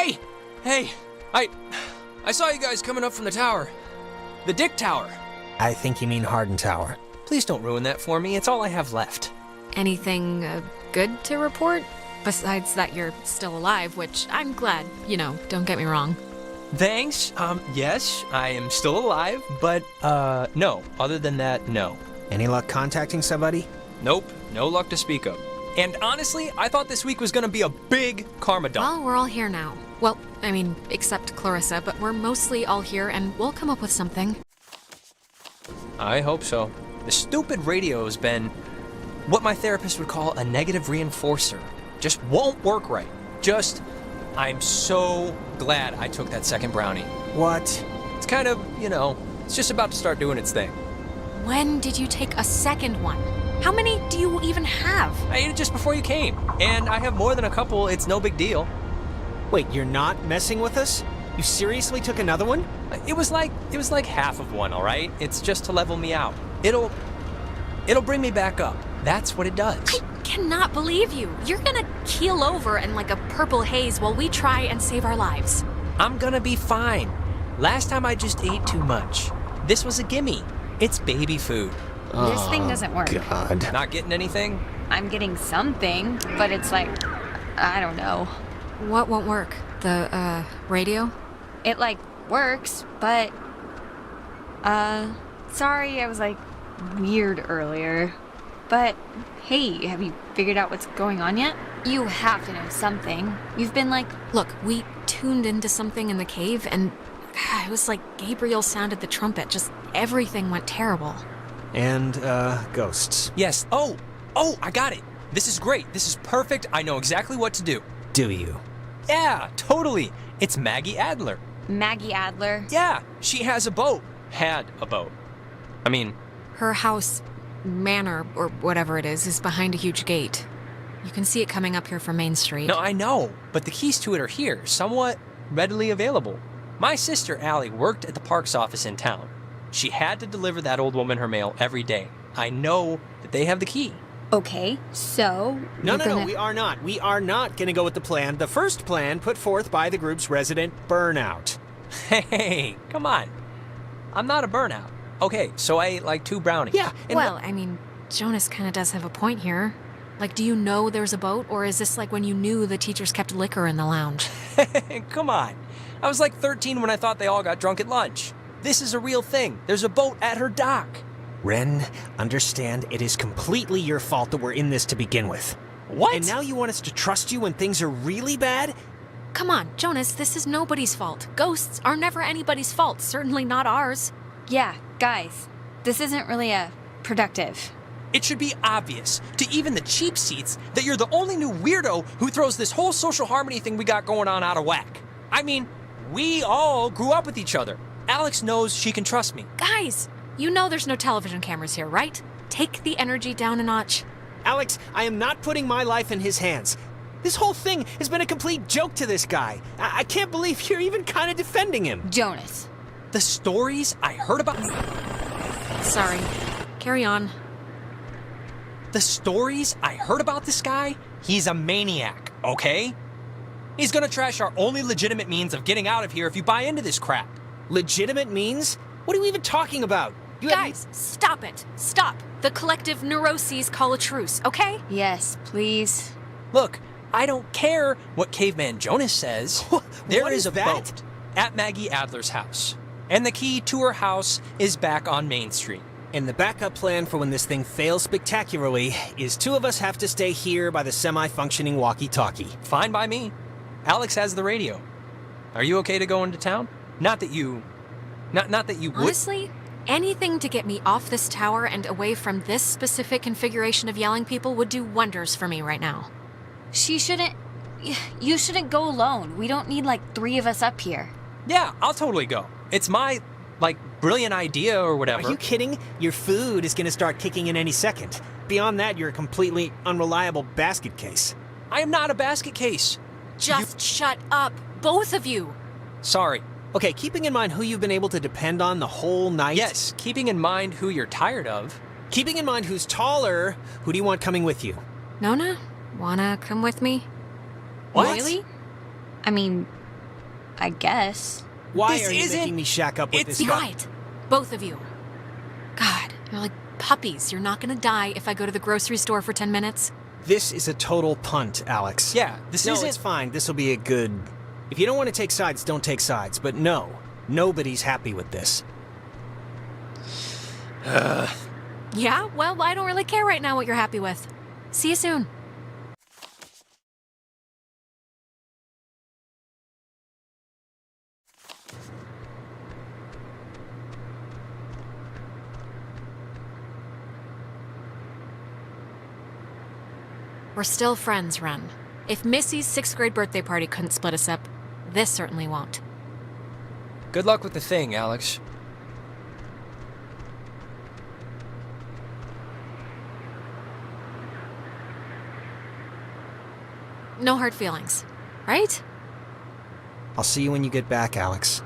Hey! Hey! I saw you guys coming up from the tower. The Dick Tower. I think you mean Harden Tower. Please don't ruin that for me. It's all I have left. Anything good to report? Besides that you're still alive, which I'm glad, don't get me wrong. Thanks. Yes, I am still alive, but, no. Other than that, no. Any luck contacting somebody? Nope. No luck to speak of. And honestly, I thought this week was gonna be a big karma dump. Well, we're all here now. Well, except Clarissa, but we're mostly all here and we'll come up with something. I hope so. The stupid radio has been what my therapist would call a negative reinforcer. Just won't work right. I'm so glad I took that second brownie. What? It's kind of, it's just about to start doing its thing. When did you take a second one? How many do you even have? I ate it just before you came, and I have more than a couple. It's no big deal. Wait, you're not messing with us? You seriously took another one? It was like half of one, all right? It's just to level me out. It'll bring me back up. That's what it does. I cannot believe you. You're gonna keel over in like a purple haze while we try and save our lives. I'm gonna be fine. Last time I just ate too much. This was a gimme. It's baby food. This thing doesn't work. God. Not getting anything? I'm getting something, but it's like, I don't know. What won't work? The, radio? It, works, but... Sorry, I was, weird earlier. But, hey, have you figured out what's going on yet? You have to know something. You've been, Look, we tuned into something in the cave, and it was like Gabriel sounded the trumpet. Just everything went terrible. And, ghosts. Yes. Oh, I got it. This is great. This is perfect. I know exactly what to do. Do you? Yeah, totally. It's Maggie Adler. Maggie Adler? Yeah, she has a boat. Had a boat. Her house, manor, or whatever it is behind a huge gate. You can see it coming up here from Main Street. No, I know, but the keys to it are here, somewhat readily available. My sister, Allie, worked at the parks office in town. She had to deliver that old woman her mail every day. I know that they have the key. Okay, so... No, we are not. We are not going to go with the plan. The first plan put forth by the group's resident Burnout. Hey, come on. I'm not a burnout. Okay, so I ate 2 brownies. Yeah. Well, Jonas kind of does have a point here. Do you know there's a boat, or is this like when you knew the teachers kept liquor in the lounge? Come on. I was 13 when I thought they all got drunk at lunch. This is a real thing. There's a boat at her dock. Ren, understand it is completely your fault that we're in this to begin with. What? And now you want us to trust you when things are really bad? Come on, Jonas, this is nobody's fault. Ghosts are never anybody's fault, certainly not ours. Yeah, guys, this isn't really productive. It should be obvious to even the cheap seats that you're the only new weirdo who throws this whole social harmony thing we got going on out of whack. We all grew up with each other. Alex knows she can trust me. Guys, you know there's no television cameras here, right? Take the energy down a notch. Alex, I am not putting my life in his hands. This whole thing has been a complete joke to this guy. I can't believe you're even kind of defending him. Jonas. The stories I heard about... Sorry. Carry on. The stories I heard about this guy, he's a maniac, okay? He's gonna trash our only legitimate means of getting out of here if you buy into this crap. Legitimate means? What are you even talking about? Guys, stop it. Stop. The collective neuroses call a truce, okay? Yes, please. Look, I don't care what Caveman Jonas says. There is a boat at Maggie Adler's house. And the key to her house is back on Main Street. And the backup plan for when this thing fails spectacularly is 2 of us have to stay here by the semi-functioning walkie-talkie. Fine by me. Alex has the radio. Are you okay to go into town? Not that you would. Honestly, anything to get me off this tower and away from this specific configuration of yelling people would do wonders for me right now. You shouldn't go alone. We don't need 3 of us up here. Yeah, I'll totally go. It's my, brilliant idea or whatever. Are you kidding? Your food is going to start kicking in any second. Beyond that, you're a completely unreliable basket case. I am not a basket case. Just shut up, both of you. Sorry. Okay, keeping in mind who you've been able to depend on the whole night. Yes, keeping in mind who you're tired of. Keeping in mind who's taller, who do you want coming with you? Nona, wanna come with me? What? Really? I guess. Why This are you isn't- making me shack up with it's this Be guy? quiet. Both of you. God, you're like puppies. You're not gonna die if I go to the grocery store for 10 minutes. This is a total punt, Alex. Yeah, this No, isn't... it's fine. This will be a good... If you don't want to take sides, don't take sides. But no, nobody's happy with this. Yeah, well, I don't really care right now what you're happy with. See you soon. We're still friends, Ren. If Missy's 6th grade birthday party couldn't split us up, this certainly won't. Good luck with the thing, Alex. No hard feelings, right? I'll see you when you get back, Alex.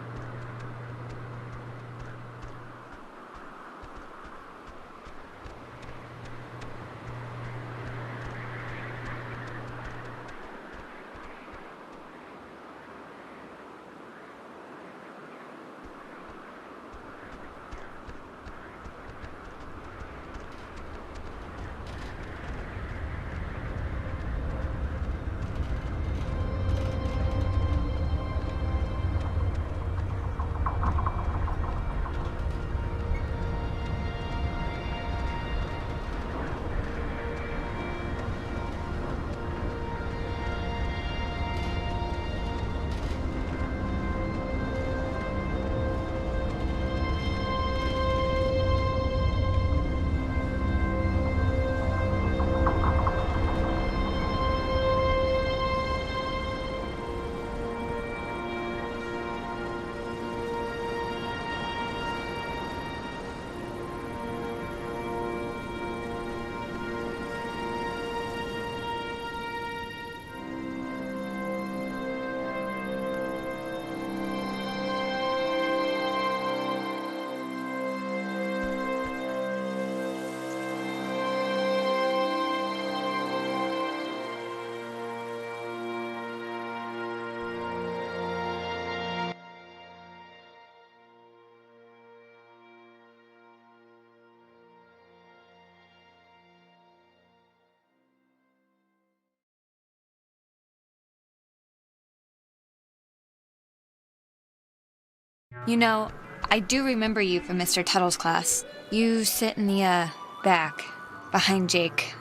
You know, I do remember you from Mr. Tuttle's class. You sit in the, back, behind Jake.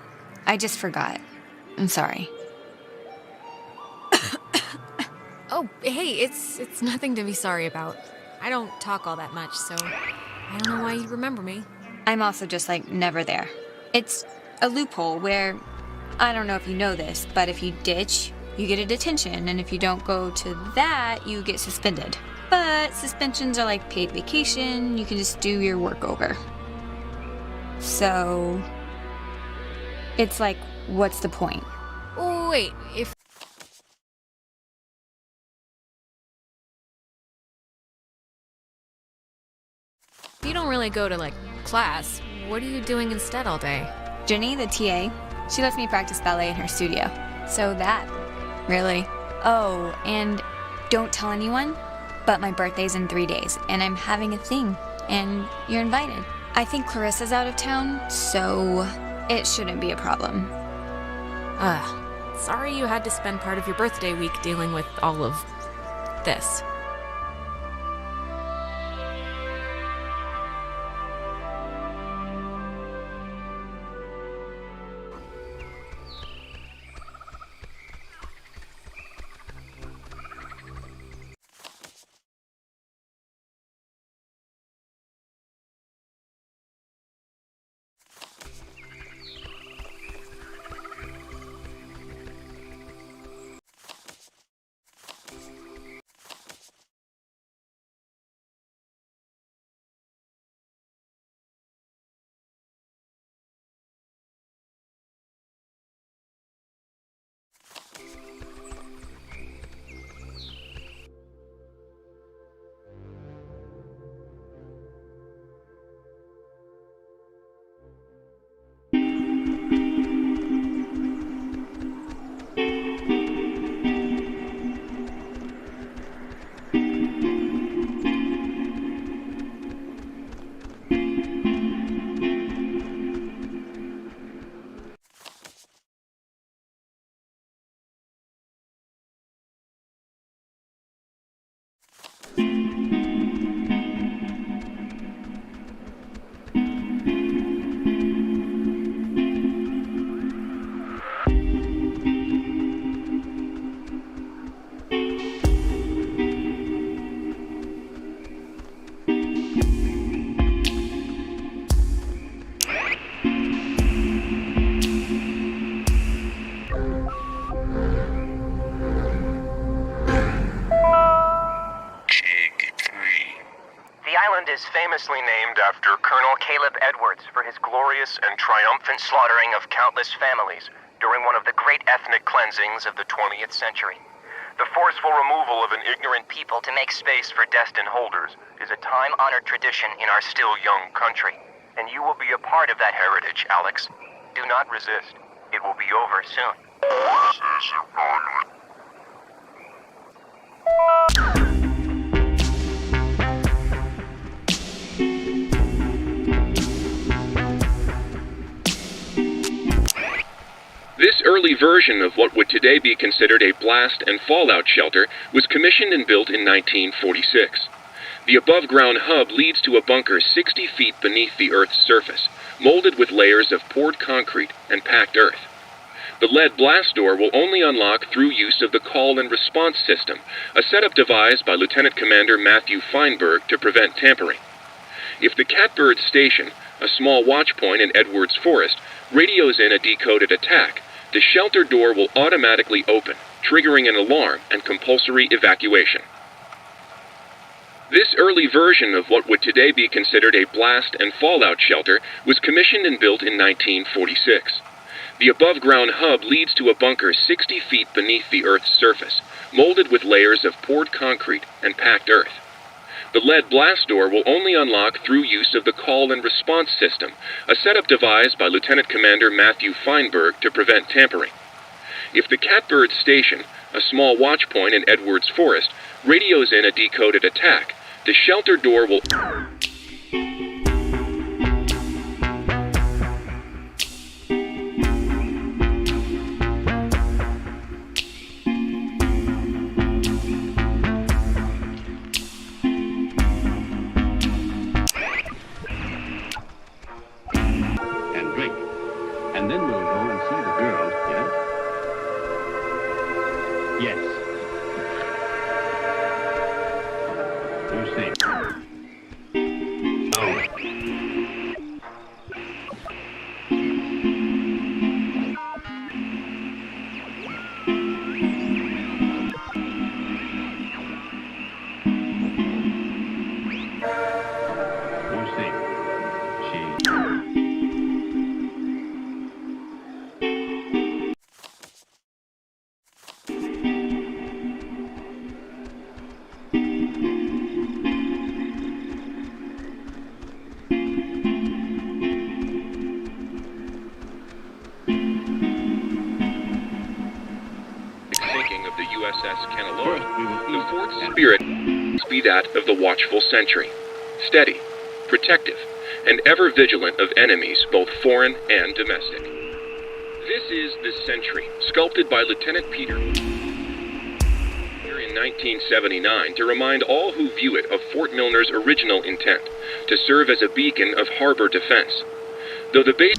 I just forgot. I'm sorry. Oh, hey, it's nothing to be sorry about. I don't talk all that much, so I don't know why you'd remember me. I'm also just, like, never there. It's a loophole where, I don't know if you know this, but if you ditch, you get a detention, and if you don't go to that, you get suspended. But suspensions are like paid vacation, you can just do your work over. So, it's like, what's the point? Oh, wait, if you don't really go to, like, class, what are you doing instead all day? Jenny, the TA, she lets me practice ballet in her studio. So that, really. Oh, and don't tell anyone, but my birthday's in 3 days, and I'm having a thing, and you're invited. I think Clarissa's out of town, so it shouldn't be a problem. Sorry you had to spend part of your birthday week dealing with all of this. Is famously named after Colonel Caleb Edwards for his glorious and triumphant slaughtering of countless families during one of the great ethnic cleansings of the 20th century. The forceful removal of an ignorant people to make space for destined holders is a time-honored tradition in our still young country, and you will be a part of that heritage, Alex. Do not resist. It will be over soon. This early version of what would today be considered a blast and fallout shelter was commissioned and built in 1946. The above-ground hub leads to a bunker 60 feet beneath the Earth's surface, molded with layers of poured concrete and packed earth. The lead blast door will only unlock through use of the call and response system, a setup devised by Lieutenant Commander Matthew Feinberg to prevent tampering. If the Catbird Station, a small watch point in Edwards Forest, radios in a decoded attack, the shelter door will automatically open, triggering an alarm and compulsory evacuation. This early version of what would today be considered a blast and fallout shelter was commissioned and built in 1946. The above-ground hub leads to a bunker 60 feet beneath the Earth's surface, molded with layers of poured concrete and packed earth. The lead blast door will only unlock through use of the call and response system, a setup devised by Lieutenant Commander Matthew Feinberg to prevent tampering. If the Catbird Station, a small watch point in Edwards Forest, radios in a decoded attack, the shelter door will... And then we'll go and see the girls, yes? Yes. You're safe. Oh. You're safe. The fourth spirit must be that of the watchful sentry, steady, protective, and ever vigilant of enemies both foreign and domestic. This is the sentry, sculpted by Lieutenant Peter in 1979 to remind all who view it of Fort Milner's original intent, to serve as a beacon of harbor defense. Though the base...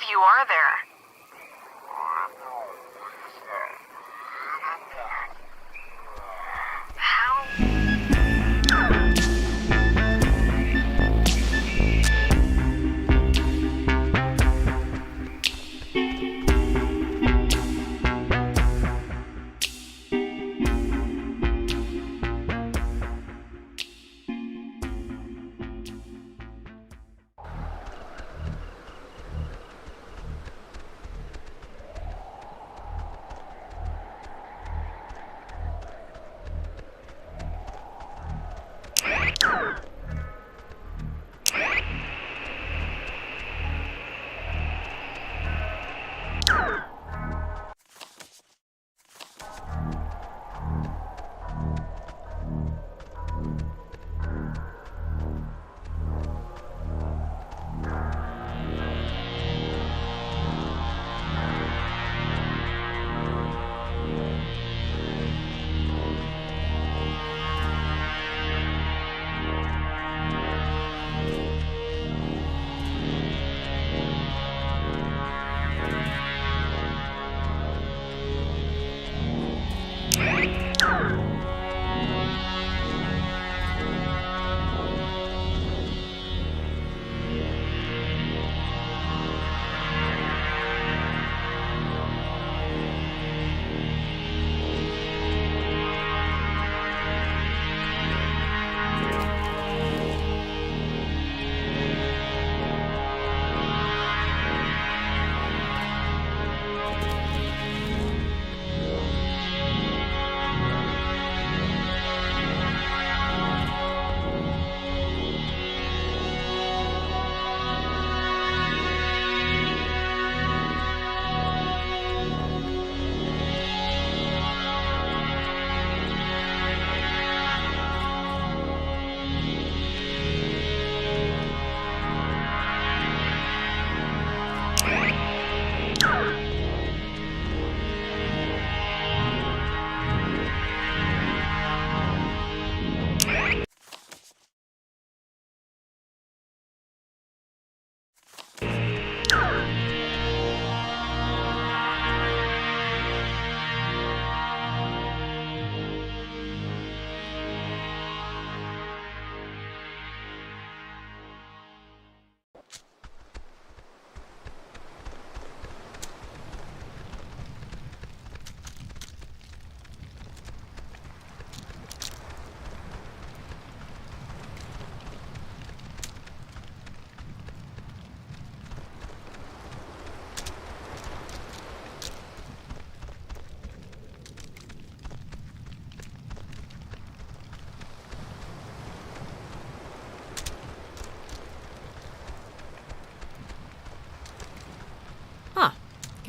you are there.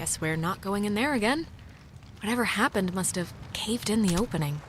Guess we're not going in there again. Whatever happened must have caved in the opening.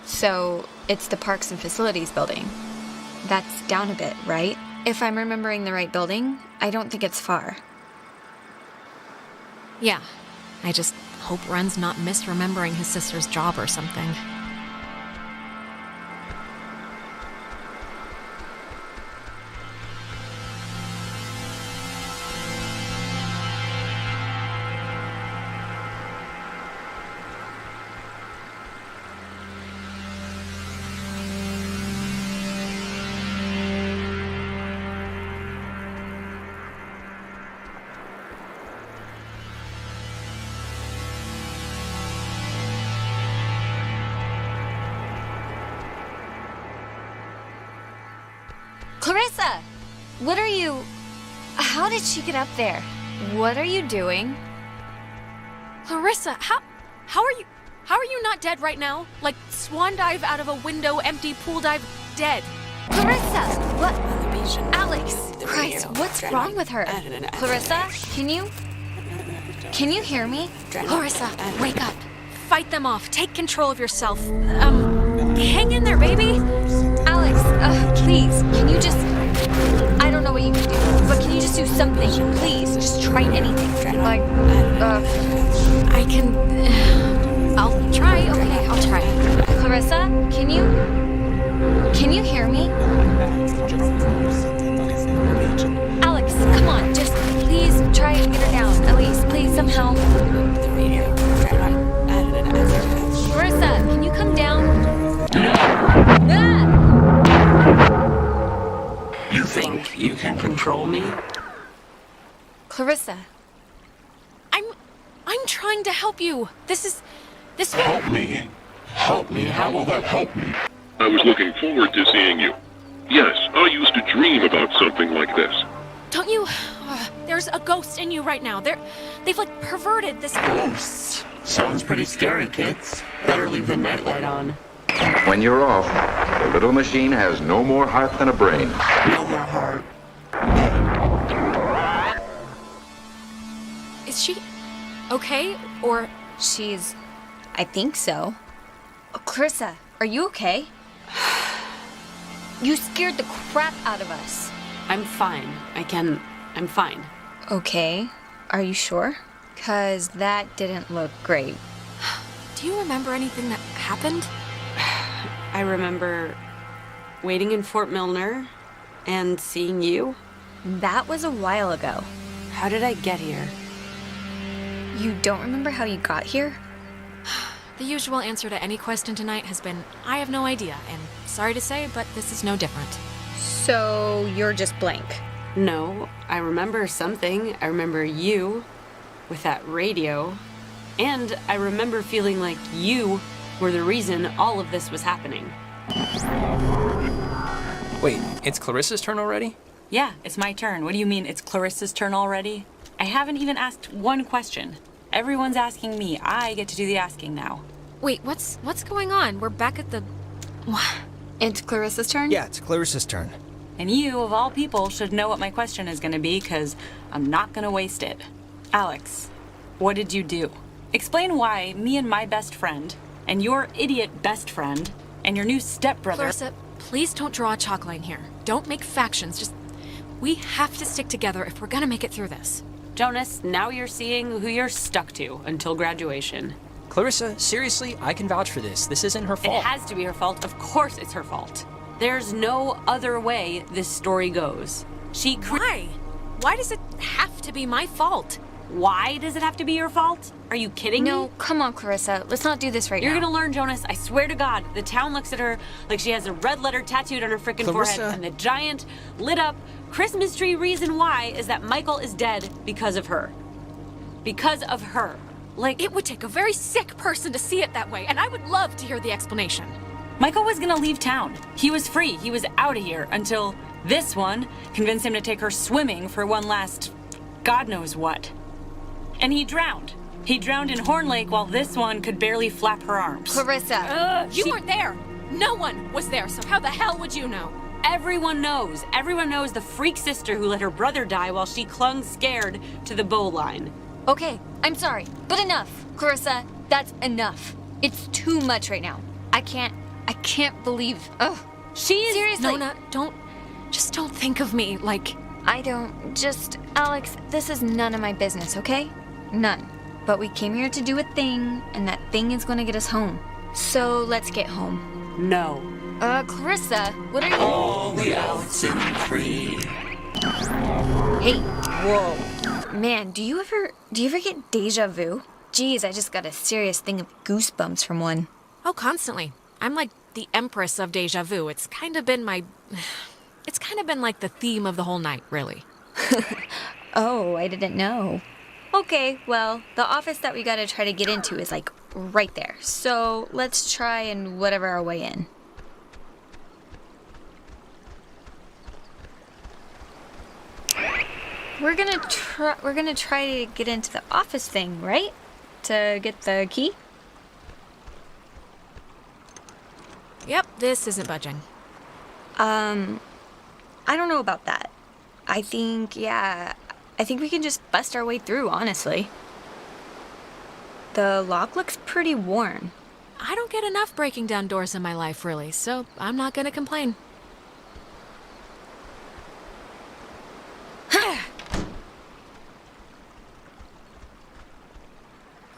So, it's the Parks and Facilities building. That's down a bit, right? If I'm remembering the right building, I don't think it's far. Yeah. I just hope Ren's not misremembering his sister's job or something. Clarissa! What are you... How did she get up there? What are you doing? Clarissa, how are you not dead right now? Like swan dive out of a window, empty pool dive, dead. Clarissa! What? Alex! Christ, what's wrong with her? Clarissa, can you hear me? Clarissa, wake up. Fight them off. Take control of yourself. Hang in there, baby. Alex, please, can you just... I don't know what you can do, but can you just do something? Please, just try anything. Like, I can... I'll try. Okay, I'll try. Clarissa, can you hear me? Alex, come on, just please try and get her down. At least, please, somehow. Clarissa, can you come down? Ah! You think you can control me? Clarissa. I'm trying to help you. This will... Help me. Help me. How will that help me? I was looking forward to seeing you. Yes, I used to dream about something like this. Don't you... there's a ghost in you right now. They've like perverted this... Ghosts. Sounds pretty scary, kids. Better leave the nightlight on. When you're off, the little machine has no more heart than a brain. No more heart. Is she okay? Or... I think so. Oh, Clarissa, are you okay? You scared the crap out of us. I'm fine. I'm fine. Okay. Are you sure? 'Cause that didn't look great. Do you remember anything that happened? I remember waiting in Fort Milner and seeing you. That was a while ago. How did I get here? You don't remember how you got here? The usual answer to any question tonight has been, I have no idea, and sorry to say, but this is no different. So you're just blank. No, I remember something. I remember you with that radio. And I remember feeling like you were the reason all of this was happening. Wait, it's Clarissa's turn already? Yeah, it's my turn. What do you mean it's Clarissa's turn already? I haven't even asked one question. Everyone's asking me. I get to do the asking now. Wait, what's going on? We're back at the... It's Clarissa's turn? Yeah, it's Clarissa's turn. And you, of all people, should know what my question is going to be, because I'm not going to waste it. Alex, what did you do? Explain why me and my best friend, and your idiot best friend, and your new stepbrother... Clarissa, please don't draw a chalk line here. Don't make factions, just... We have to stick together if we're gonna make it through this. Jonas, now you're seeing who you're stuck to until graduation. Clarissa, seriously, I can vouch for this. This isn't her fault. It has to be her fault. Of course it's her fault. There's no other way this story goes. Why? Why does it have to be my fault? Why does it have to be your fault? Are you kidding me? No, come on, Clarissa. Let's not do this right You're now. gonna learn, Jonas. I swear to God. The town looks at her like she has a red letter tattooed on her frickin' forehead. And the giant, lit up, Christmas tree reason why is that Michael is dead because of her. Because of her. Like, it would take a very sick person to see it that way, and I would love to hear the explanation. Michael was gonna leave town. He was free. He was out of here until this one convinced him to take her swimming for one last God knows what. And he drowned. He drowned in Horn Lake while this one could barely flap her arms. Clarissa. You weren't there. No one was there, so how the hell would you know? Everyone knows. Everyone knows the freak sister who let her brother die while she clung scared to the bowline. Okay, I'm sorry, but enough. Clarissa, that's enough. It's too much right now. I can't I can't believe. Ugh. Seriously. Nona, don't think of me like... Alex, this is none of my business, okay? None. But we came here to do a thing, and that thing is gonna get us home. So let's get home. No. Clarissa, what are you... All the Oxenfree. Hey, whoa. Man, do you ever get deja vu? Geez, I just got a serious thing of goosebumps from one. Oh, constantly. I'm like the empress of deja vu. It's kind of been like the theme of the whole night, really. Oh, I didn't know. Okay, well, the office that we gotta try to get into is like right there. So let's try and whatever our way in. We're gonna try to get into the office thing, right? To get the key? Yep, this isn't budging. I don't know about that. I think we can just bust our way through, honestly. The lock looks pretty worn. I don't get enough breaking down doors in my life, really, so I'm not gonna complain.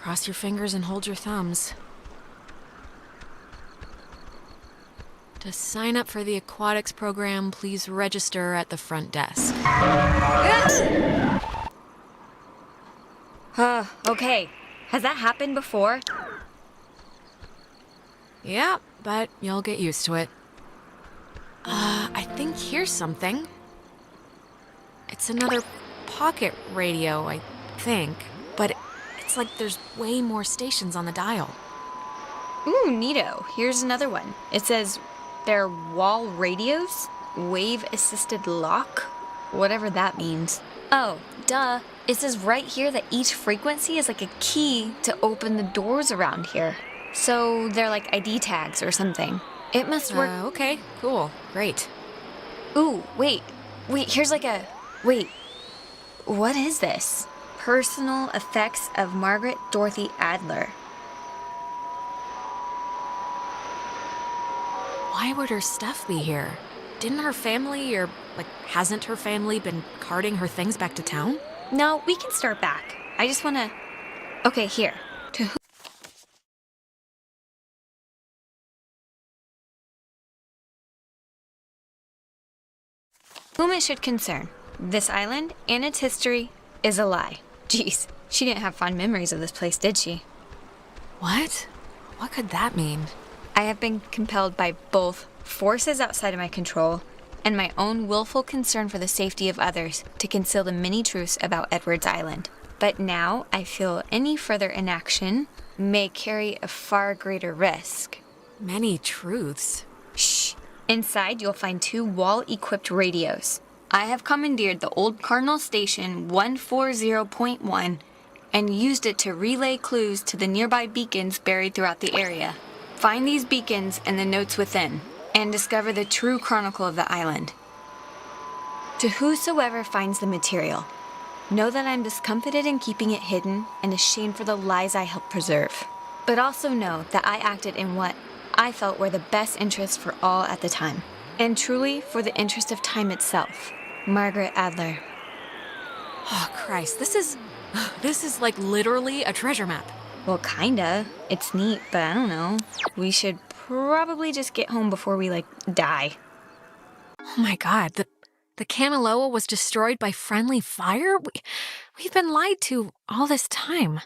Cross your fingers and hold your thumbs. To sign up for the aquatics program, please register at the front desk. Okay. Has that happened before? Yeah, but you'll get used to it. I think here's something. It's another pocket radio, I think. But it's like there's way more stations on the dial. Ooh, neato. Here's another one. It says they're wall radios? Wave-assisted lock? Whatever that means. Oh, duh. It says right here that each frequency is like a key to open the doors around here. So they're like ID tags or something. It must work. Okay, cool. Great. Ooh, wait, here's like a... Wait, what is this? Personal effects of Margaret Dorothy Adler. Why would her stuff be here? Didn't her family, or, hasn't her family been carting her things back to town? No, we can start back. I just wanna... Okay, here. To whom it should concern, this island and its history is a lie. Jeez, she didn't have fond memories of this place, did she? What? What could that mean? I have been compelled by both forces outside of my control and my own willful concern for the safety of others to conceal the many truths about Edwards Island. But now I feel any further inaction may carry a far greater risk. Many truths? Shh. Inside, you'll find 2 wall-equipped radios. I have commandeered the old Cardinal Station 140.1 and used it to relay clues to the nearby beacons buried throughout the area. Find these beacons and the notes within, and discover the true chronicle of the island. To whosoever finds the material, know that I'm discomfited in keeping it hidden and ashamed for the lies I helped preserve. But also know that I acted in what I felt were the best interests for all at the time, and truly for the interest of time itself. Margaret Adler. Oh, Christ, this is like literally a treasure map. Well, kinda. It's neat, but I don't know. We should probably just get home before we, die. Oh my God, the Kanaloa was destroyed by friendly fire? We've been lied to all this time.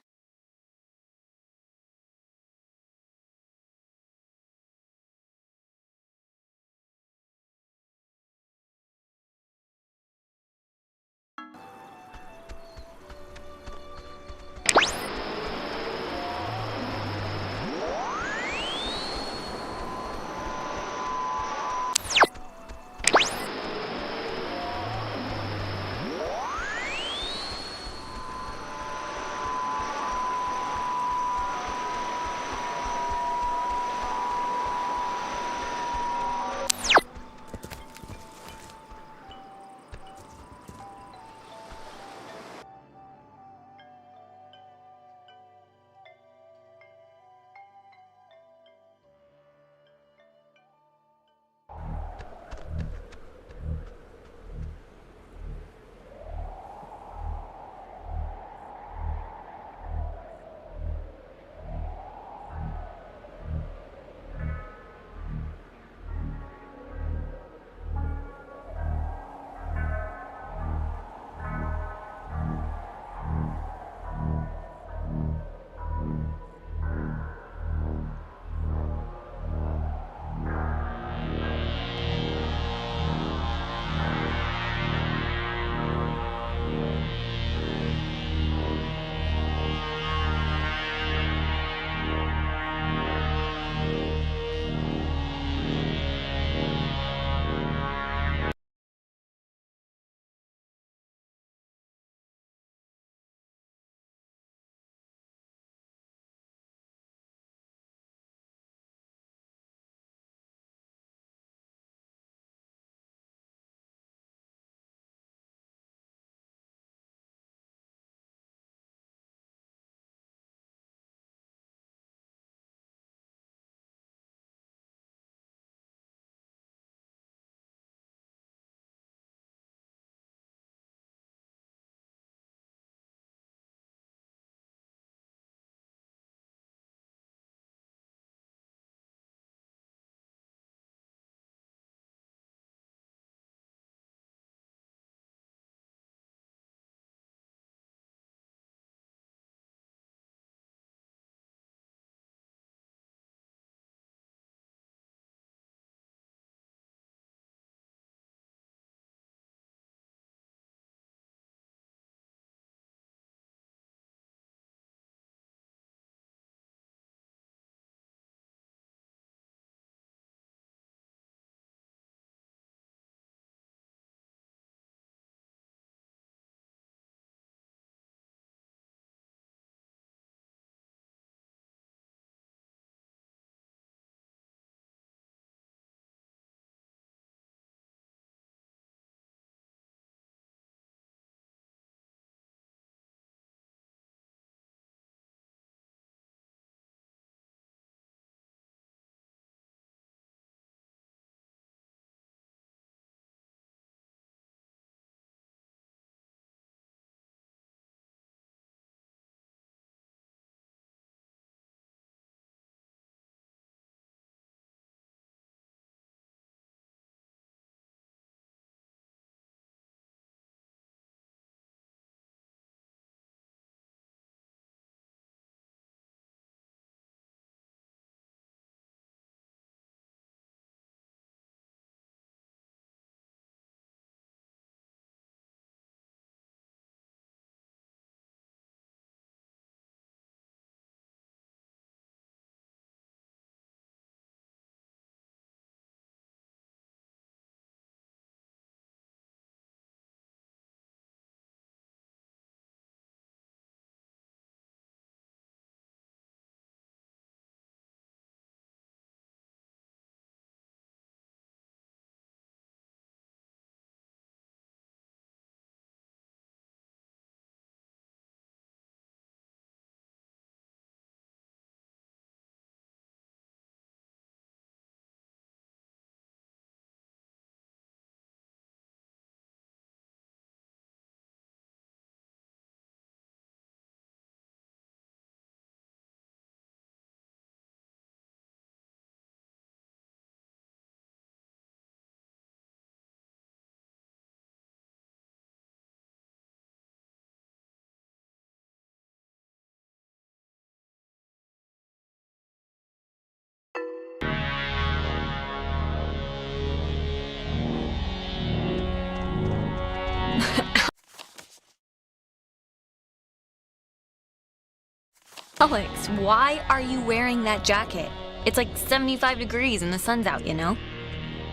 Alex, why are you wearing that jacket? It's like 75 degrees and the sun's out, you know?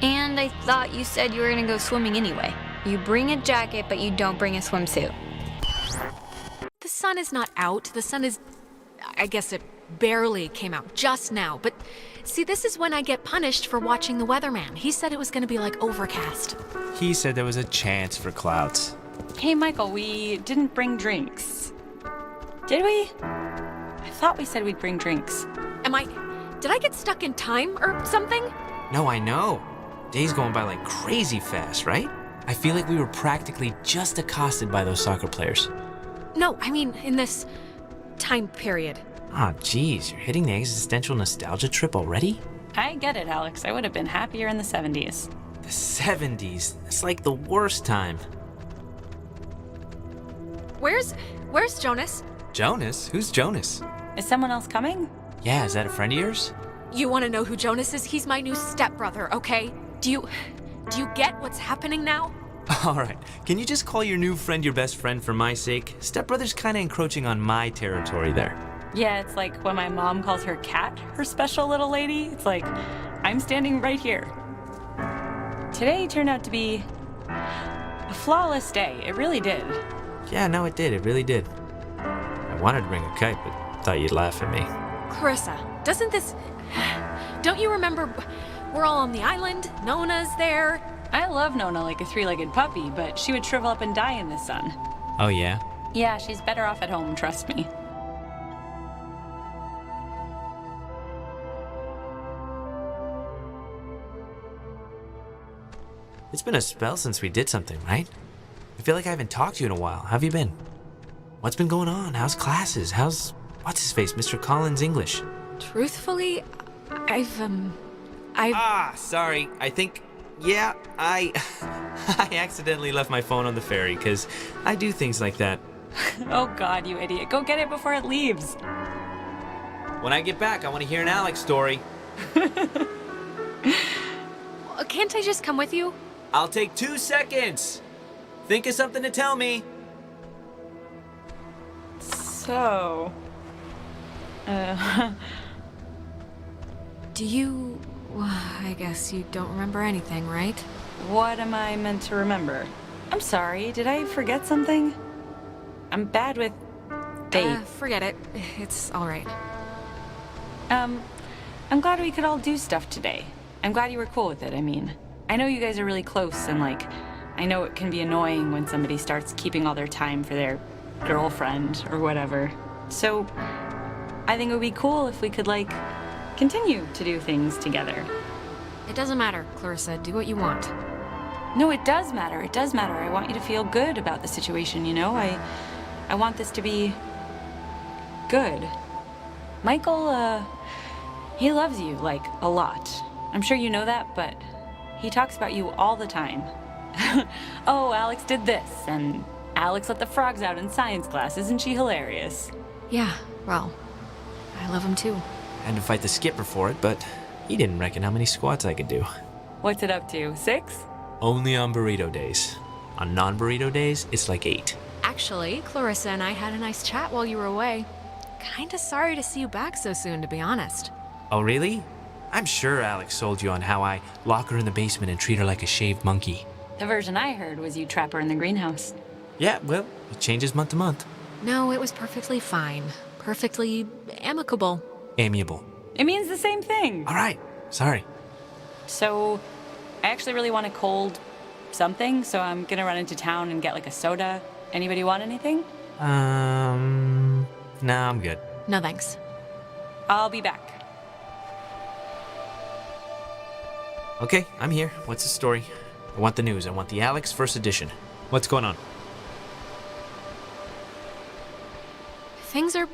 And I thought you said you were gonna go swimming anyway. You bring a jacket, but you don't bring a swimsuit. The sun is not out. The sun is... I guess it barely came out just now. But see, this is when I get punished for watching the weatherman. He said it was going to be like overcast. He said there was a chance for clouds. Hey, Michael, we didn't bring drinks. Did we? I thought we said we'd bring drinks. Did I get stuck in time or something? No, I know. Days going by like crazy fast, right? I feel like we were practically just accosted by those soccer players. No, I mean in this time period. Ah, geez, you're hitting the existential nostalgia trip already? I get it, Alex. I would have been happier in the 70s. The 70s? That's like the worst time. Where's Jonas? Jonas? Who's Jonas? Is someone else coming? Yeah, is that a friend of yours? You want to know who Jonas is? He's my new stepbrother, okay? Do you get what's happening now? All right, can you just call your new friend your best friend for my sake? Stepbrother's kind of encroaching on my territory there. Yeah, it's like when my mom calls her cat her special little lady. It's like, I'm standing right here. Today turned out to be a flawless day. It really did. Yeah, no, it did. It really did. I wanted to bring a kite, but thought you'd laugh at me. Clarissa, don't you remember we're all on the island? Nona's there. I love Nona like a three-legged puppy, but she would shrivel up and die in the sun. Oh, yeah? Yeah, she's better off at home, trust me. It's been a spell since we did something, right? I feel like I haven't talked to you in a while. How have you been? What's been going on? How's classes? How's... what's-his-face, Mr. Collins' English? Truthfully, I've... Sorry. I think... yeah, I accidentally left my phone on the ferry, because I do things like that. Oh God, you idiot. Go get it before it leaves. When I get back, I want to hear an Alex story. Can't I just come with you? I'll take 2 seconds. Think of something to tell me. So... Do you... I guess you don't remember anything, right? What am I meant to remember? I'm sorry, did I forget something? I'm bad with dates. Forget it. It's all right. I'm glad we could all do stuff today. I'm glad you were cool with it, I mean. I know you guys are really close, and like, I know it can be annoying when somebody starts keeping all their time for their girlfriend or whatever. So, I think it would be cool if we could, like, continue to do things together. It doesn't matter, Clarissa. Do what you want. No, it does matter. It does matter. I want you to feel good about the situation, you know? I want this to be good. Michael, he loves you, like, a lot. I'm sure you know that, but he talks about you all the time. Oh, Alex did this, and Alex let the frogs out in science class. Isn't she hilarious? Yeah, well, I love him too. I had to fight the skipper for it, but he didn't reckon how many squats I could do. What's it up to, 6? Only on burrito days. On non-burrito days, it's like 8. Actually, Clarissa and I had a nice chat while you were away. Kinda sorry to see you back so soon, to be honest. Oh, really? I'm sure Alex sold you on how I lock her in the basement and treat her like a shaved monkey. The version I heard was you trap her in the greenhouse. Yeah, well, it changes month to month. No, it was perfectly fine. Perfectly amicable. Amiable. It means the same thing. All right, sorry. So, I actually really want a cold something, so I'm gonna run into town and get like a soda. Anybody want anything? Nah, I'm good. No thanks. I'll be back. Okay, I'm here. What's the story? I want the news. I want the Alex first edition. What's going on? Things are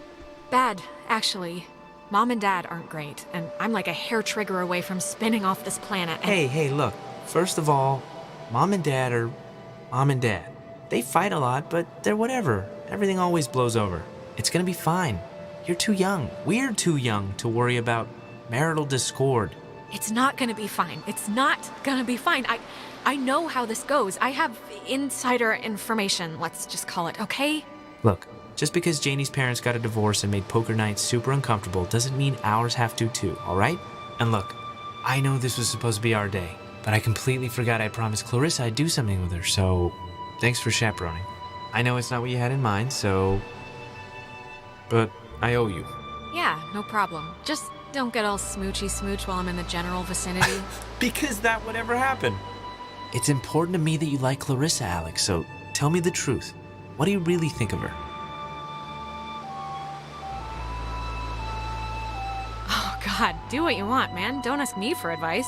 bad, actually. Mom and Dad aren't great, and I'm like a hair trigger away from spinning off this planet. Hey, look. First of all, Mom and Dad are Mom and Dad. They fight a lot, but they're whatever. Everything always blows over. It's gonna be fine. You're too young. We're too young to worry about marital discord. It's not gonna be fine. It's not gonna be fine. I know how this goes. I have insider information, let's just call it, okay? Look, Just because Janie's parents got a divorce and made poker nights super uncomfortable doesn't mean ours have to too, alright? And look, I know this was supposed to be our day, but I completely forgot I promised Clarissa I'd do something with her, so thanks for chaperoning. I know it's not what you had in mind, but I owe you. Yeah, no problem. Just don't get all smoochy smooch while I'm in the general vicinity. Because that would ever happen. It's important to me that you like Clarissa, Alex, so tell me the truth. What do you really think of her? Oh, God, do what you want, man. Don't ask me for advice.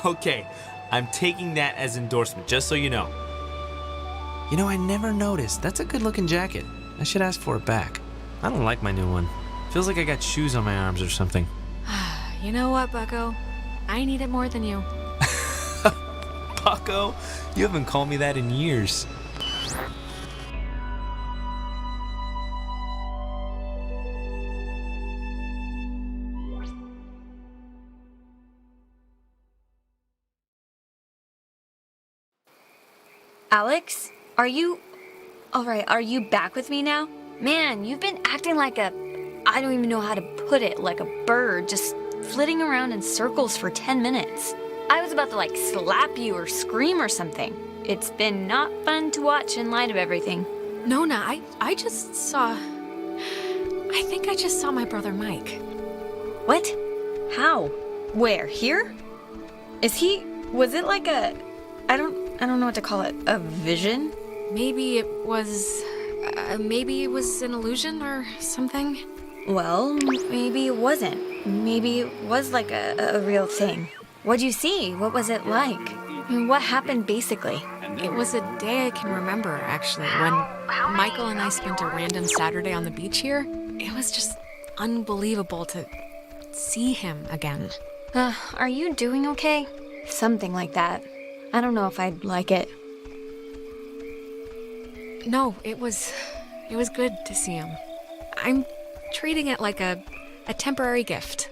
Okay, I'm taking that as endorsement, just so you know. You know, I never noticed. That's a good-looking jacket. I should ask for it back. I don't like my new one. Feels like I got shoes on my arms or something. You know what, Bucko? I need it more than you. Bucko? You haven't called me that in years. Alex, are you back with me now? Man, you've been acting like I don't even know how to put it, like a bird, just flitting around in circles for 10 minutes. I was about to slap you or scream or something. It's been not fun to watch in light of everything. Nona, I think I just saw my brother Mike. What? How? Where? Here? Was it like I don't know what to call it, a vision? Maybe it was an illusion or something. Well, maybe it wasn't. Maybe it was like a real thing. What'd you see? What was it like? What happened basically? It was a day I can remember, actually, when Michael and I spent a random Saturday on the beach here. It was just unbelievable to see him again. Are you doing okay? Something like that. I don't know if I'd like it. No, it was good to see him. I'm treating it like a temporary gift.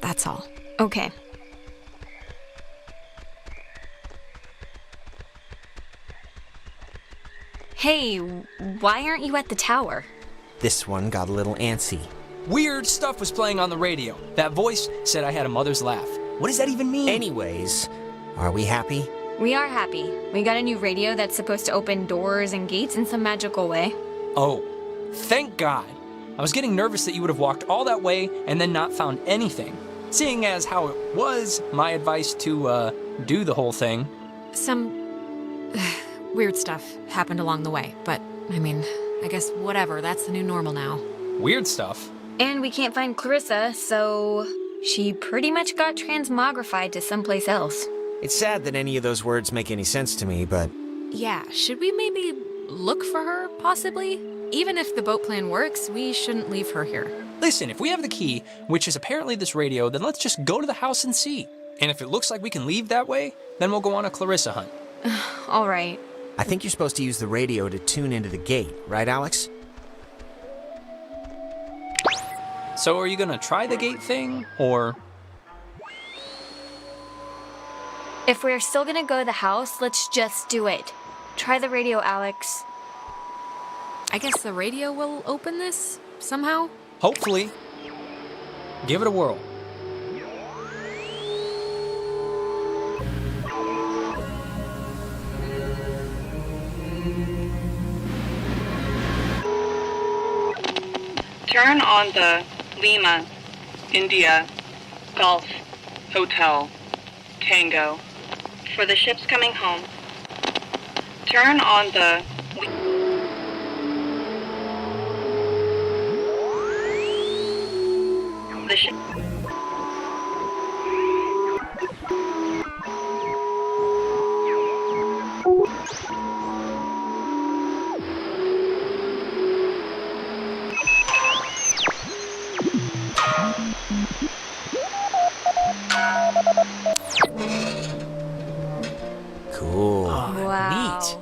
That's all. Okay. Hey, why aren't you at the tower? This one got a little antsy. Weird stuff was playing on the radio. That voice said I had a mother's laugh. What does that even mean? Anyways, are we happy? We are happy. We got a new radio that's supposed to open doors and gates in some magical way. Oh, thank God. I was getting nervous that you would have walked all that way and then not found anything. Seeing as how it was my advice to, do the whole thing. Some weird stuff happened along the way, but, I guess whatever, that's the new normal now. Weird stuff? And we can't find Clarissa, so she pretty much got transmogrified to someplace else. It's sad that any of those words make any sense to me, but... Yeah, should we maybe look for her, possibly? Even if the boat plan works, we shouldn't leave her here. Listen, if we have the key, which is apparently this radio, then let's just go to the house and see. And if it looks like we can leave that way, then we'll go on a Clarissa hunt. All right. I think you're supposed to use the radio to tune into the gate, right, Alex? So are you gonna try the gate thing, or...? If we're still gonna go to the house, let's just do it. Try the radio, Alex. I guess the radio will open this, somehow? Hopefully. Give it a whirl. Turn on the Lima, India, Golf, Hotel, Tango. For the ships coming home. Turn on the... ship... Cool. Wow. Neat.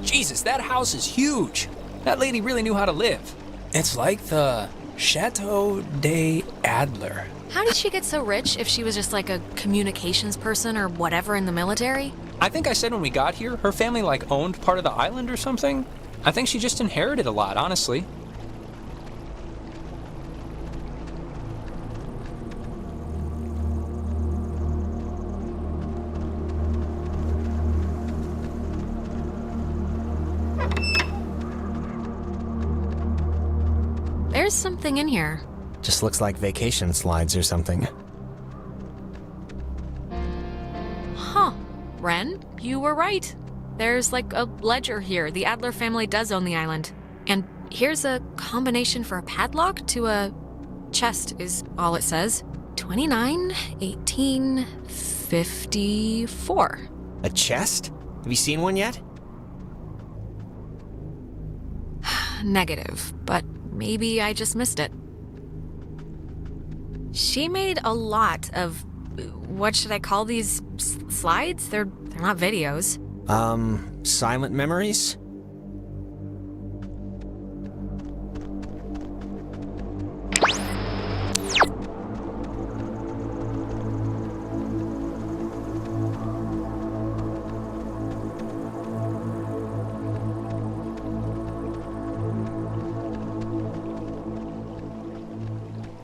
Jesus, that house is huge. That lady really knew how to live. It's like the Chateau de Adler. How did she get so rich if she was just like a communications person or whatever in the military? I think I said when we got here, her family like owned part of the island or something. I think she just inherited a lot, honestly. There's something in here. Just looks like vacation slides or something. Huh. Ren, you were right. There's like a ledger here. The Adler family does own the island. And here's a combination for a padlock to a chest is all it says. 29, 18, 54. A chest? Have you seen one yet? Negative, but maybe I just missed it. She made a lot of, what should I call these slides? They're not videos. Silent memories?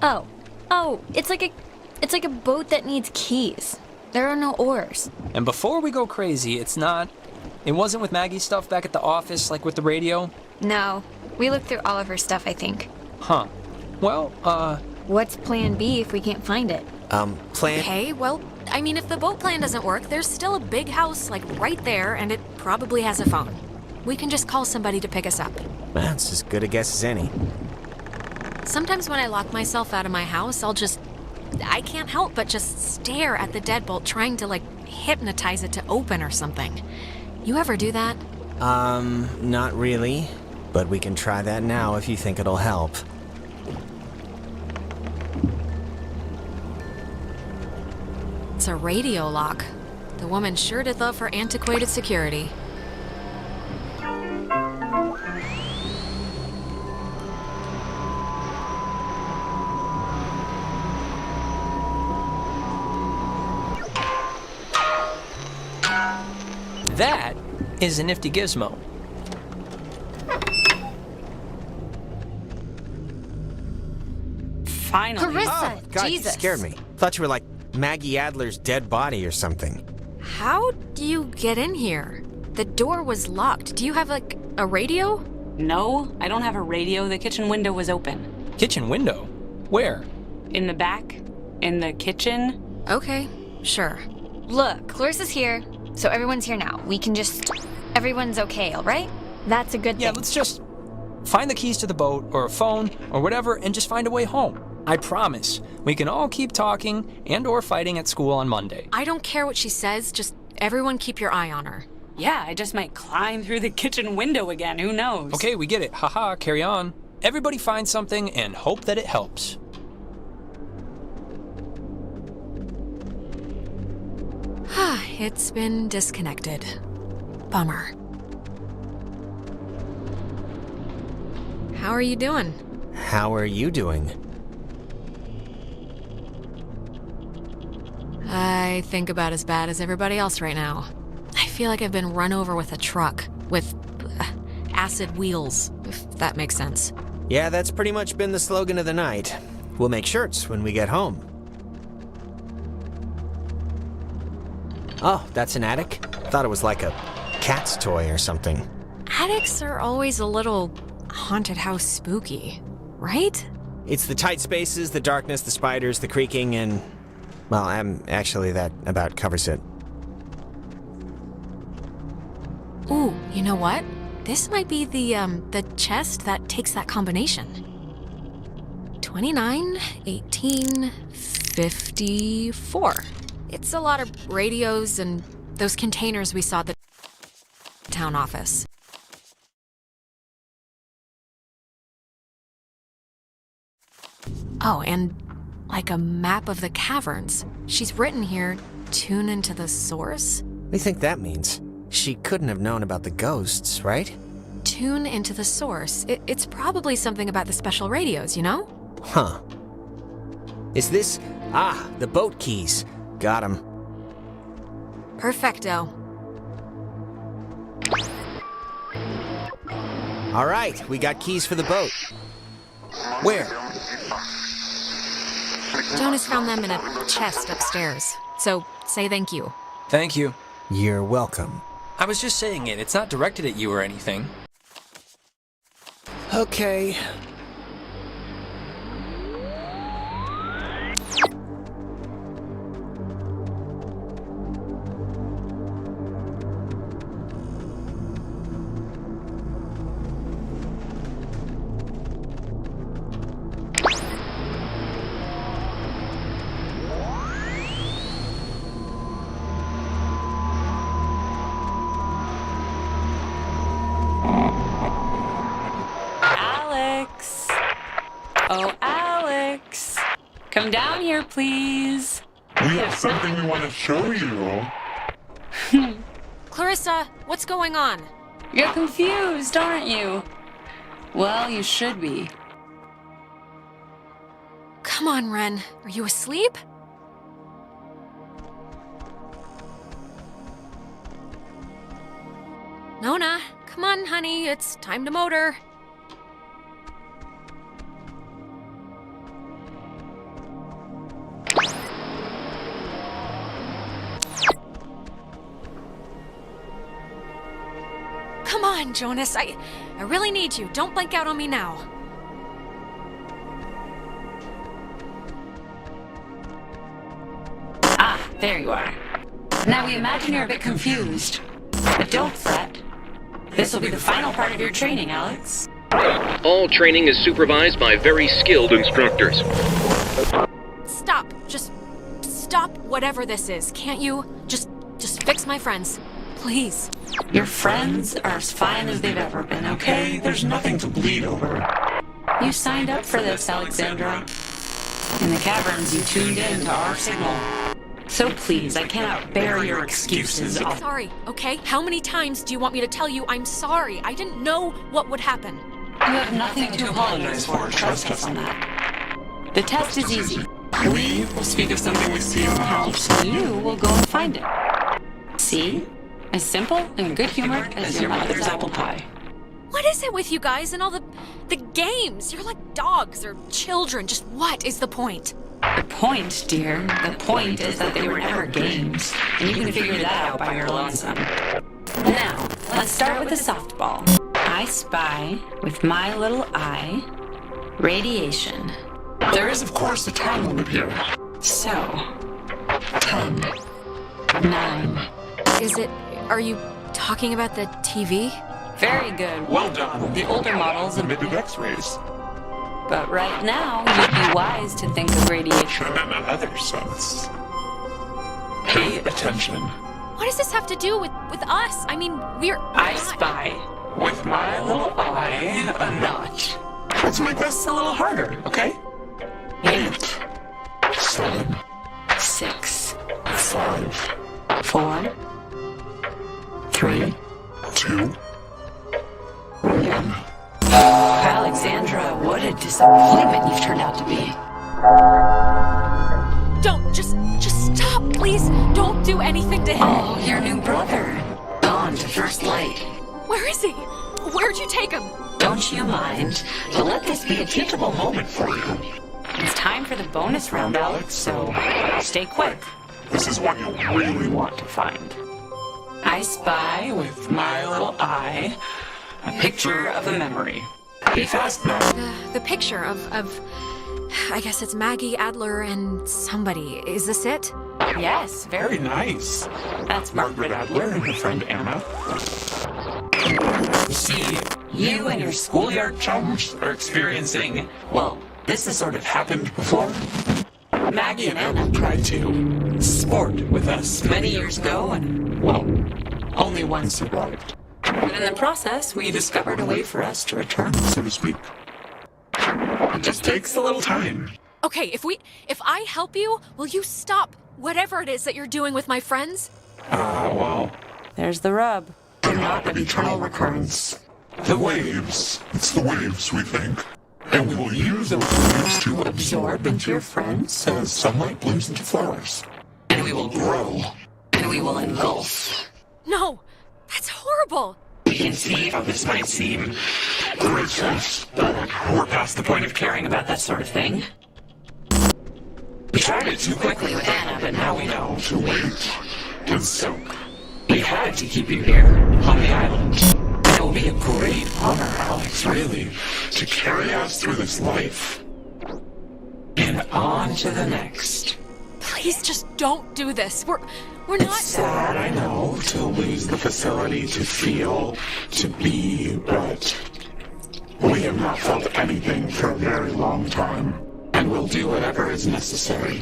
Oh, it's like a boat that needs keys. There are no oars. And before we go crazy, it wasn't with Maggie's stuff back at the office, like with the radio? No, we looked through all of her stuff, I think. Huh. Well, What's plan B if we can't find it? Plan... Okay, well, I mean, if the boat plan doesn't work, there's still a big house, like, right there, and it probably has a phone. We can just call somebody to pick us up. That's as good a guess as any. Sometimes when I lock myself out of my house, I can't help but just stare at the deadbolt, trying to, like, hypnotize it to open or something. You ever do that? Not really. But we can try that now if you think it'll help. It's a radio lock. The woman sure did love her antiquated security. that is a nifty gizmo. Finally. Carissa, Oh, God, Jesus. you scared me. Thought you were like Maggie Adler's dead body or something. How do you get in here? The door was locked. Do you have, like, a radio? No, I don't have a radio. The kitchen window was open. Kitchen window? Where? In the back? In the kitchen? Okay, sure. Look, Clarissa's here, so everyone's here now. We can just... Everyone's okay, all right? That's a good thing. Yeah, let's just find the keys to the boat or a phone or whatever and just find a way home. I promise, we can all keep talking and or fighting at school on Monday. I don't care what she says, just everyone keep your eye on her. Yeah, I just might climb through the kitchen window again, who knows? Okay, we get it. Haha, carry on. Everybody find something and hope that it helps. It's been disconnected. Bummer. How are you doing? How are you doing? I think about as bad as everybody else right now. I feel like I've been run over with a truck with acid wheels, if that makes sense. Yeah, that's pretty much been the slogan of the night. We'll make shirts when we get home. Oh, that's an attic? Thought it was like a cat's toy or something. Attics are always a little haunted house spooky, right? It's the tight spaces, the darkness, the spiders, the creaking, and... well, actually, that about covers it. Ooh, you know what? This might be the chest that takes that combination. 29, 18, 54. It's a lot of radios and those containers we saw at the town office. Oh, and like a map of the caverns. She's written here, tune into the source. What do you think that means? She couldn't have known about the ghosts, right? Tune into the source. It's probably something about the special radios, you know? Huh. Is this... Ah, the boat keys. Got 'em. Perfecto. All right, we got keys for the boat. Where? Jonas found them in a chest upstairs. So, say thank you. Thank you. You're welcome. I was just saying it. It's not directed at you or anything. Okay. Alex! Oh, Alex! Come down here, please. We have something we want to show you. Clarissa, what's going on? You're confused, aren't you? Well, you should be. Come on, Ren. Are you asleep? Nona, come on, honey. It's time to motor. Come on, Jonas. I really need you. Don't blank out on me now. Ah, there you are. Now we imagine you're a bit confused. But don't fret. This will be the final part of your training, Alex. All training is supervised by very skilled instructors. Stop. Just stop whatever this is. Can't you? Just fix my friends. Please. Your friends are as fine as they've ever been, okay? There's nothing to bleed over. You signed up for this, Alexandra. In the caverns, you tuned in to our signal. So please, I cannot bear your excuses. I'm sorry, okay? How many times do you want me to tell you I'm sorry? I didn't know what would happen. You have nothing to apologize for. Trust us on that. The test is easy. We will speak of something we see in the house. You will go and find it. See? As simple and good-humored as your mother's apple pie. What is it with you guys and all the games? You're like dogs or children. Just what is the point? The point, dear, the point is that they were never games, and you can figure that out by your lonesome. Now, let's start with the softball. I spy, with my little eye, radiation. There is, of course, a time limit here. So, 10. 9. Are you talking about the TV? Very good. Well done. The older models emitted X-rays. But right now, you'd be wise to think of radiation. In another sense. Pay attention. What does this have to do with us? I mean, we're I not... spy. With my little eye, a notch. Let's make this a little harder, okay? 8. 7. 6. 5. 4. 3. 2. 1. Alexandra, what a disappointment you've turned out to be. Don't, just stop, please. Don't do anything to him. Oh, your new brother. Gone to first light. Where is he? Where'd you take him? Don't you mind? But let this be a teachable moment for you. It's time for the bonus round, Alex, so stay quick. This is what you really want to find. I spy with my little eye a picture of a memory. Be fast now. The picture of I guess it's Maggie, Adler, and somebody. Is this it? Yes, Very nice. That's Margaret Adler and her friend Anna. See, you and your schoolyard chums are experiencing, well, this has sort of happened before. Maggie and Anna tried to sport with us many years ago, and, well, only one survived. And in the process, we discovered a way for us to return, So to speak. It just takes a little time. Okay, if I help you, will you stop whatever it is that you're doing with my friends? Well, There's the rub. They're not of eternal recurrence. The waves. It's the waves, we think. And we will use those waves to absorb into your friends as sunlight blooms into flowers. And we will grow. And we will engulf. No! That's horrible! We can see how this might seem gracious, but we're past the point of caring about that sort of thing. We tried it too quickly with Anna, but now we know to wait and soak. We had to keep you here, on the island. It will be a great honor, Alex, really, to carry us through this life. And on to the next. Please just don't do this. We're not... It's sad, I know, to lose the facility to feel, to be, but we have not felt anything for a very long time, and we'll do whatever is necessary.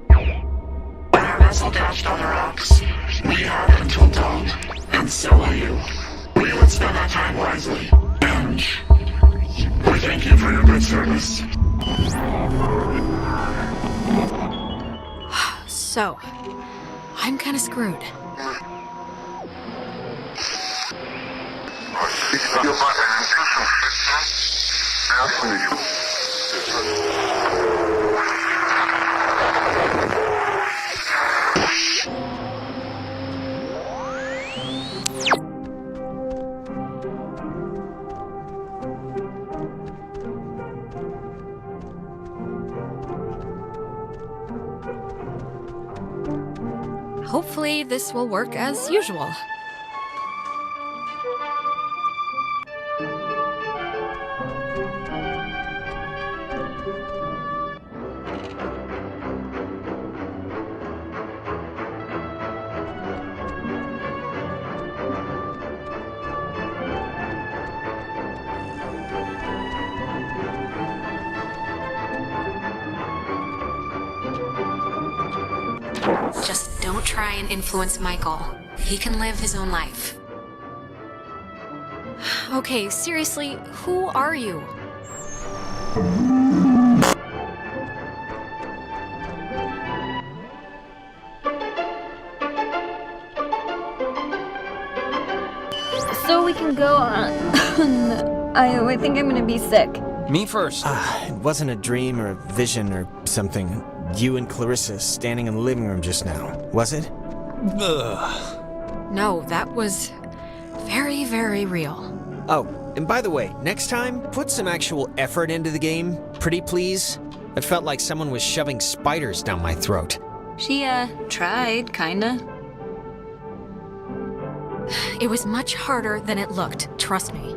When our vessel dashed on the rocks, we had until dawn, and so will you. We would spend our time wisely, and we thank you for your good service. So, I'm kind of screwed. Hopefully, this will work as usual. Just don't try and influence Michael. He can live his own life. Okay, seriously, who are you? So we can go on. I think I'm gonna be sick. Me first. It wasn't a dream or a vision or something. You and Clarissa standing in the living room just now, was it? Ugh. No, that was very, very real. Oh, and by the way, next time, put some actual effort into the game, pretty please. It felt like someone was shoving spiders down my throat. She, tried, kinda. It was much harder than it looked, trust me.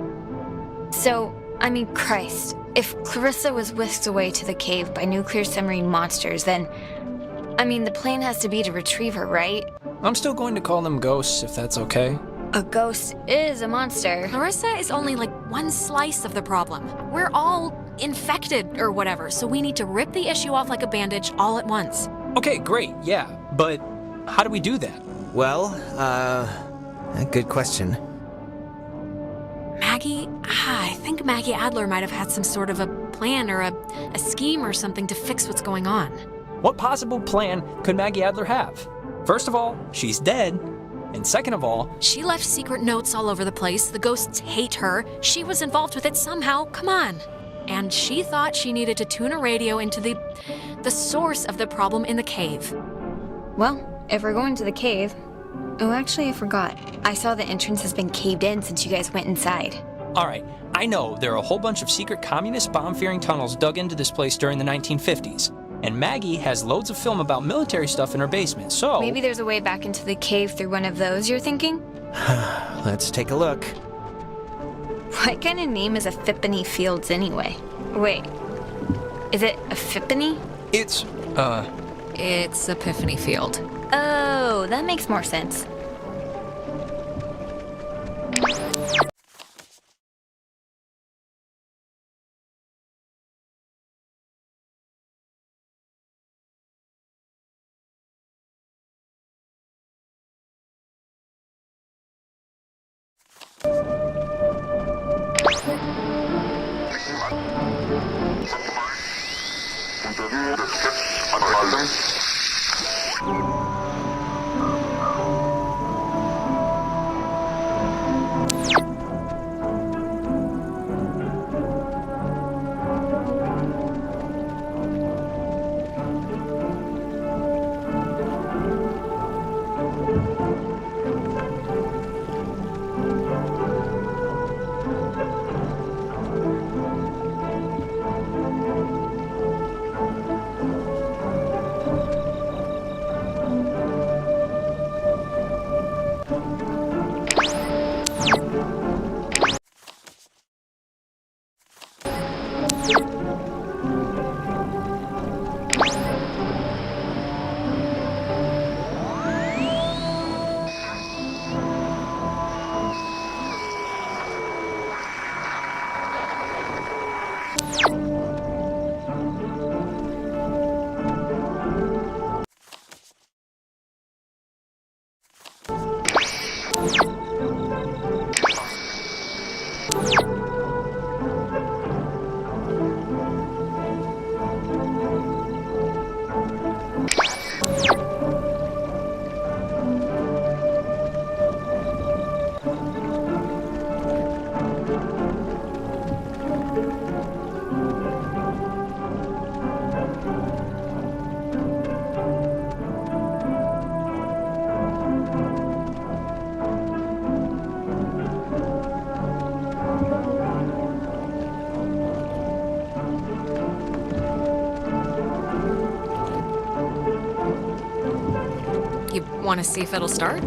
So, I mean, Christ. If Clarissa was whisked away to the cave by nuclear submarine monsters, then... I mean, the plan has to be to retrieve her, right? I'm still going to call them ghosts, if that's okay. A ghost is a monster. Clarissa is only like one slice of the problem. We're all infected or whatever, so we need to rip the issue off like a bandage all at once. Okay, great, yeah. But how do we do that? Well, a good question. Maggie? I think Maggie Adler might have had some sort of a plan or a scheme or something to fix what's going on. What possible plan could Maggie Adler have? First of all, she's dead. And second of all... She left secret notes all over the place. The ghosts hate her. She was involved with it somehow. Come on. And she thought she needed to tune a radio into the source of the problem in the cave. Well, if we're going to the cave... Oh, actually, I forgot. I saw the entrance has been caved in since you guys went inside. All right, I know there are a whole bunch of secret communist bomb-fearing tunnels dug into this place during the 1950s. And Maggie has loads of film about military stuff in her basement, so... Maybe there's a way back into the cave through one of those, you're thinking? Let's take a look. What kind of name is Epiphany Fields anyway? Wait, is it Epiphany? It's Epiphany Field. Oh, that makes more sense. Want to see if it'll start?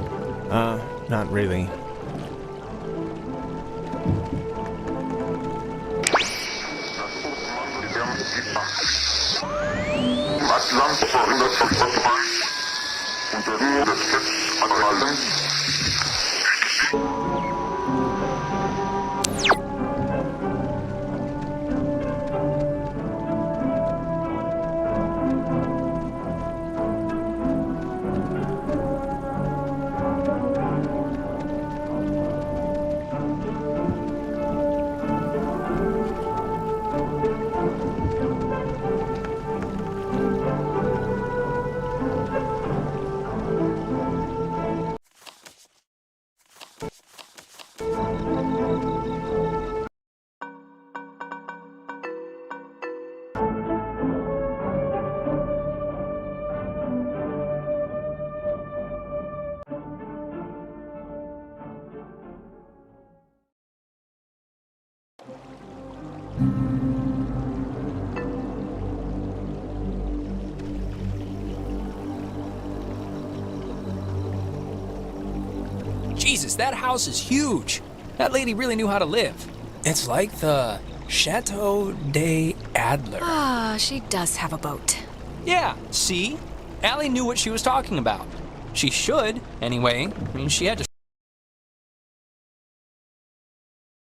Not really. Jesus, that house is huge. That lady really knew how to live. It's like the Chateau de Adler. Ah, she does have a boat. Yeah, see? Allie knew what she was talking about. She should, anyway. I mean, she had to